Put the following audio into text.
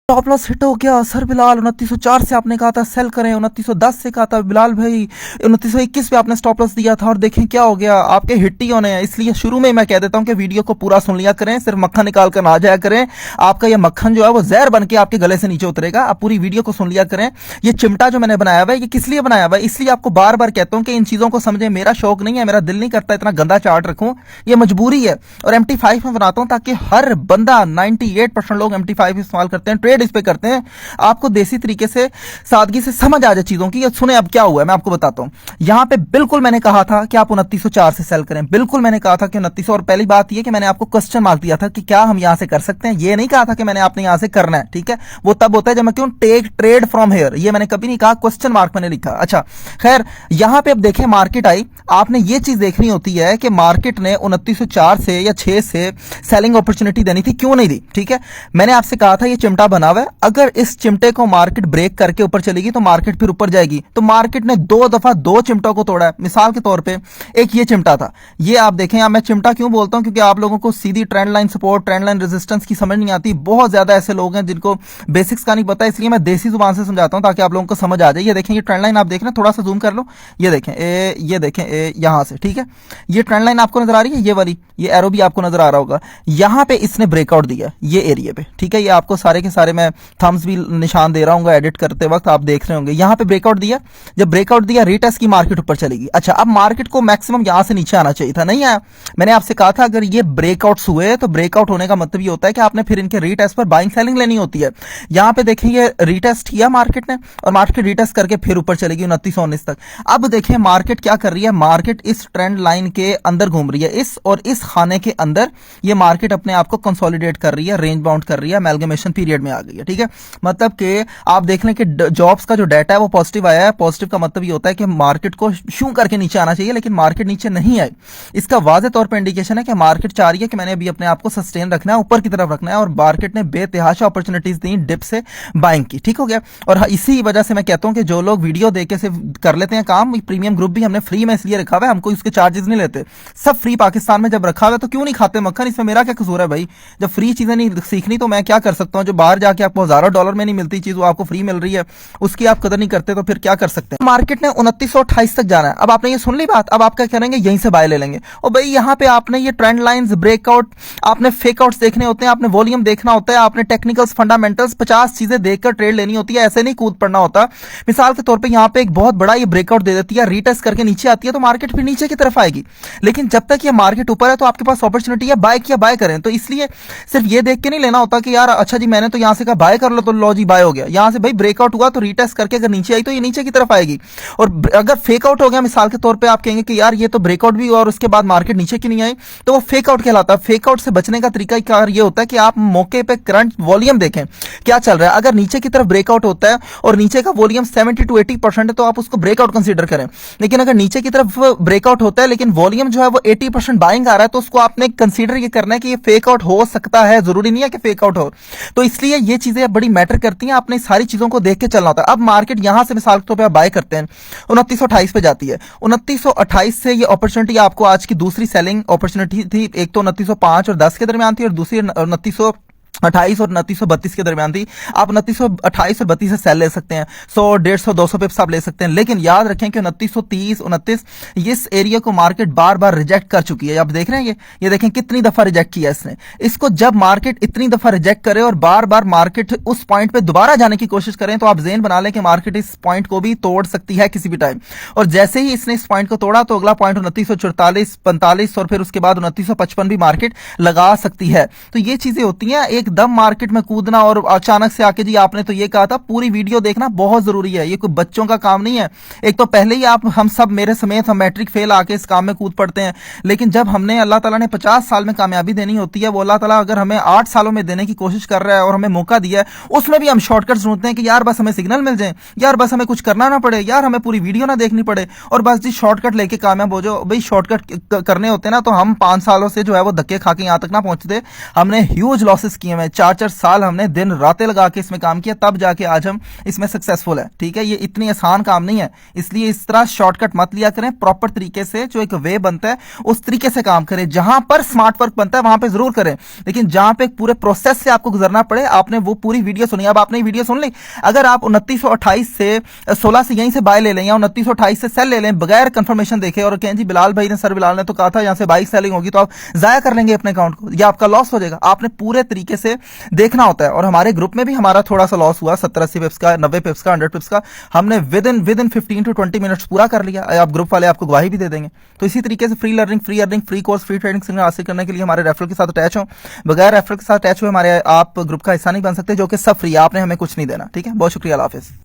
Stop loss hit हो गया sir Bilal. 2904 से आपने कहा था सेल करें, 2910 से कहा था बिलाल भाई, 2921 पे आपने स्टॉप लॉस दिया था और देखें क्या हो गया, आपके हिट ही होने हैं। इसलिए शुरू में मैं कह देता हूं कि वीडियो को पूरा सुन लिया करें, सिर्फ मक्खन निकाल कर ना जाया करें। आपका ये मक्खन जो है वो जहर बन के आपके गले से नीचे उतरेगा। आप पूरी वीडियो को सुन लिया करें। ये चिमटा जो मैंने बनाया हुआ है ये किस लिए बनाया हुआ है, इसलिए आपको बार बार कहता हूं कि इन चीजों को समझे। मेरा शौक नहीं है, मेरा दिल नहीं करता इतना गंदा चार्ट रखूं, ये मजबूरी है। और MT5 में बनाता हूं ताकि हर बंदा 98% लोग MT5 इस्तेमाल करते हैं, ट्रेड इस पे करते हैं। आपको देसी तरीके से सादगी से समझ आ जाए चीजों की। सुने अब क्या हुआ है मैं आपको बताता हूं। यहां पे बिल्कुल मैंने कहा था कि आप 2904 से सेल करें, बिल्कुल मैंने कहा था कि 2900। और पहली बात यह कि मैंने आपको क्वेश्चन मार्क दिया था कि क्या हम यहां से कर सकते हैं, ये नहीं कहा था कि मैंने आपने यहां से करना है, ठीक है। वो तब होता है जब मैं क्यों टेक ट्रेड फ्रॉम हेयर, ये मैंने कभी नहीं कहा, क्वेश्चन मार्क मैंने लिखा। अच्छा खैर, यहां पे अब देखें मार्केट आई, आपने ये चीज देखनी होती है कि मार्केट ने 2904 से या 6 से सेलिंग अपॉर्चुनिटी देनी थी, क्यों नहीं दी, ठीक है। मैंने आपसे कहा था ये चिमटा बना हुआ है, अगर इस चिमटे को मार्केट ब्रेक करके ऊपर चलेगी तो मार्केट फिर ऊपर जाएगी। तो मार्केट ने 2 दफा 2 चिमटों को तोड़ा है। मिसाल के तौर पे एक ये चिमटा था, ये आप देखें। मैं चिमटा क्यों बोलता हूं, क्योंकि आप लोगों को सीधी trend line support, trend line resistance की समझ नहीं आती। बहुत ज्यादा ऐसे लोग हैं जिनको बेसिक्स का नहीं पता, इसलिए मैं देसी जुबान से समझाता हूं ताकि आप लोगों को समझ आ जाए। ये देखें, ये ट्रेंड लाइन आप देख रहे हैं, थोड़ा सा जूम कर लो, ये देखें ये देखें यहां से, ठीक है। ये ट्रेंड लाइन आपको नजर आ रही है, ये वाली, ये एरो भी आपको नजर आ रहा होगा। यहां पे इसने ब्रेकआउट दिया ये एरिया पे, ठीक है। ये आपको सारे के सारे मैं थम्स भी निशान दे रहा हूँ एडिट करते वक्त, आप देख रहे होंगे। यहां पे ब्रेकआउट दिया, जब ब्रेकआउट दिया रीटेस्ट की मार्केट ऊपर चलेगी। अच्छा, अब मार्केट को मैक्सिमम यहां से नीचे आना चाहिए था, नहीं आया। मैंने आपसे कहा था अगर ये ब्रेकआउट्स हुए तो ब्रेकआउट होने का मतलब ये होता है कि आपने फिर इनके रीटेस्ट पर बाइंग सेलिंग लेनी होती है। यहां पे देखेंगे रीटेस्ट किया मार्केट ने, और मार्केट रीटेस्ट करके फिर ऊपर चलेगी 2919 तक। अब देखें मार्केट क्या कर रही है, मार्केट इस ट्रेंड लाइन के अंदर घूम रही है, इस और इस खाने के अंदर ये मार्केट अपने आप को कंसोलिडेट कर रही है, रेंज बाउंड कर रही है, अमेल्गमेशन पीरियड में आ गई है, ठीक है। मतलब कि आप देख लें कि जॉब्स का जो डाटा है वो पॉजिटिव आया है। पॉजिटिव का मतलब ये होता है कि मार्केट को शू करके नीचे आना चाहिए, लेकिन मार्केट नीचे नहीं आई। इसका वाज़ेह तौर पर इंडिकेशन है कि मार्केट चाह रही है कि मैंने अभी अपने आप को सस्टेन रखना है, ऊपर की तरफ रखना है, और मार्केट ने बेतहाशा अपॉर्चुनिटीज दी डिप से बाइंग की, ठीक हो गया। और इसी वजह से मैं कहता हूं कि जो लोग वीडियो देख के सिर्फ कर लेते हैं काम, प्रीमियम ग्रुप भी हमने फ्री में इसलिए रखा हुआ है, हमको इसके चार्जेस नहीं लेते, सब फ्री। पाकिस्तान में जब रखा हुआ है तो क्यों नहीं खाते मक्खन, इसमें मेरा क्या कसूर है भाई। जब फ्री चीजें नहीं सीखनी तो मैं क्या कर सकता हूं। जो बाहर जाके आपको हजारों डॉलर में नहीं मिलती चीज वो आपको फ्री मिल रही है, उसकी आप कदर नहीं करते तो फिर क्या कर सकते हैं। मार्केट ने 2928 तक जाना है। अब आपने ये सुन ली बात, अब आप क्या करेंगे, यहीं से बाय ले लेंगे। और भाई यहाँ पे आपने ये ट्रेंड लाइंस, ब्रेकआउट, आपने फेकआउट्स देखने होते हैं, आपने वॉल्यूम देखना होता है, आपने टेक्निकल्स, फंडामेंटल्स 50 चीजें देखकर ट्रेड लेनी होती है, ऐसे नहीं कूद पड़ना होता। मिसाल के तौर पर यहाँ पे एक बहुत बड़ा ये ब्रेकआउट दे देती है, रीटेस्ट करके नीचे आती है तो मार्केट फिर नीचे की तरफ आएगी। लेकिन जब तक ये मार्केट ऊपर है तो आपके पास अपॉर्चुनिटी है बाय किया, बाय करें। तो इसलिए सिर्फ ये देख के नहीं लेना होता कि यार अच्छा जी मैंने तो यहां से कहा बाय कर लो तो लो जी बाय हो गया। यहां से भाई ब्रेकआउट हुआ तो रीटेस्ट करके अगर नीचे आई तो ये नीचे की तरफ आएगी। और अगर फेक आउट हो गया, मिसाल के तौर पे आप कहेंगे कि यार ये तो ब्रेकआउट भी हुआ और उसके बाद मार्केट नीचे की नहीं आई, तो वो फेक आउट कहलाता है। फेक आउट से बचने का तरीका ये होता है कि आप मौके पे करंट वॉल्यूम देखें क्या चल रहा है। अगर नीचे की तरफ ब्रेकआउट होता है और नीचे का वॉल्यूम 70 to 80% है तो आप उसको ब्रेकआउट कंसीडर करें। लेकिन अगर नीचे की तरफ ब्रेकआउट होता है लेकिन वॉल्यूम जो है वो 80% बाइंग आ रहा है तो उसको आपने कंसीडर ये करना है कि ये फेक आउट हो सकता है, जरूरी नहीं है कि फेक आउट हो। तो इसलिए ये चीजें बड़ी मैटर करती हैं, आपने सारी चीजों को देख के चलना होता है। अब मार्केट यहां से मिसाल के तौर पर बाय करते हैं 2928 पे जाती है, 2928 से ये अपॉर्चुनिटी आपको आज की दूसरी सेलिंग अपॉर्चुनिटी थी। एक तो 2905 और 10 के दरमियान थी और दूसरी 2928 और 2932 के दरमियान थी। आप 2928 और 32 से सेल ले सकते हैं, 100, 150, 200 पिप्स आप ले सकते हैं। लेकिन याद रखें कि 2930, 29 इस एरिया को मार्केट बार बार रिजेक्ट कर चुकी है। आप देख रहे हैं ये देखें कितनी दफा रिजेक्ट किया इसने। इसको जब मार्केट इतनी दफा रिजेक्ट करे और बार बार मार्केट उस पॉइंट पे दोबारा जाने की कोशिश करें तो आप ज़हन बना लें कि मार्केट इस पॉइंट को भी तोड़ सकती है किसी भी टाइम। और जैसे ही इसने इस पॉइंट को तोड़ा तो अगला पॉइंट 2944, 45 और फिर उसके बाद 2955 भी मार्केट लगा सकती है। तो ये चीजें होती हैं, एकदम मार्केट में कूदना और अचानक से आके जी आपने तो ये कहा था। पूरी वीडियो देखना बहुत जरूरी है, ये कोई बच्चों का काम नहीं है। एक तो पहले ही आप हम सब मेरे समेत हम मैट्रिक फेल आके इस काम में कूद पड़ते हैं, लेकिन जब हमने अल्लाह ताला ने 50 साल में कामयाबी देनी होती है, वो अल्लाह ताला अगर हमें 8 सालों में देने की कोशिश कर रहा है और हमें मौका दिया है, उसमें भी हम शॉर्टकट्स ढूंढते हैं कि यार बस हमें सिग्नल मिल जाए, यार बस हमें कुछ करना ना पड़े, यार हमें पूरी वीडियो ना देखनी पड़े और बस जी शॉर्टकट लेके कामयाब हो जाओ। भाई शॉर्टकट करने होते ना तो हम 5 सालों से जो है वो धक्के खा के यहां तक ना पहुंचते, हमने ह्यूज लॉसेस किए प्रीमियम है। 4-4 साल हमने दिन रातें लगा के इसमें काम किया, तब जाके आज हम इसमें सक्सेसफुल है। ठीक है, ये इतनी आसान काम नहीं है, इसलिए इस तरह शॉर्टकट मत लिया करें। प्रॉपर तरीके से जो एक वे बनता है उस तरीके से काम करें। जहां पर स्मार्ट वर्क बनता है वहां पे जरूर करें, लेकिन जहां पे पूरे प्रोसेस से आपको गुजरना पड़े, आपने वो पूरी वीडियो सुनी। अब आपने वीडियो सुन ली, अगर आप 2928 से 16 से यहीं से बाय ले लें या 2928 से सेल ले लें बगैर कंफर्मेशन देखे और कहें जी बिलाल भाई ने, सर बिलाल ने तो कहा था यहां से बाइक सेलिंग होगी, तो आप जाया कर लेंगे अपने अकाउंट को, या आपका लॉस हो जाएगा। आपने पूरे तरीके से देखना होता है। और हमारे ग्रुप में भी हमारा थोड़ा सा लॉस हुआ, 70-80 पिप्स का, 90 पिप्स का, 100 पिप्स का, हमने विद इन 15 to 20 मिनट्स पूरा कर लिया। आप ग्रुप वाले आपको गवाही भी दे देंगे। तो इसी तरीके से free learning, free earning, free course, free trading हासिल करने के लिए हमारे रेफरल के साथ अटैच हो। बगैर रेफरल के साथ अटैच हुए हमारे आप ग्रुप का हिस्सा नहीं बन सकते, जो कि सब फ्री है, आपने हमें कुछ नहीं देना। ठीक है, बहुत शुक्रिया, अल्लाह हाफिज़।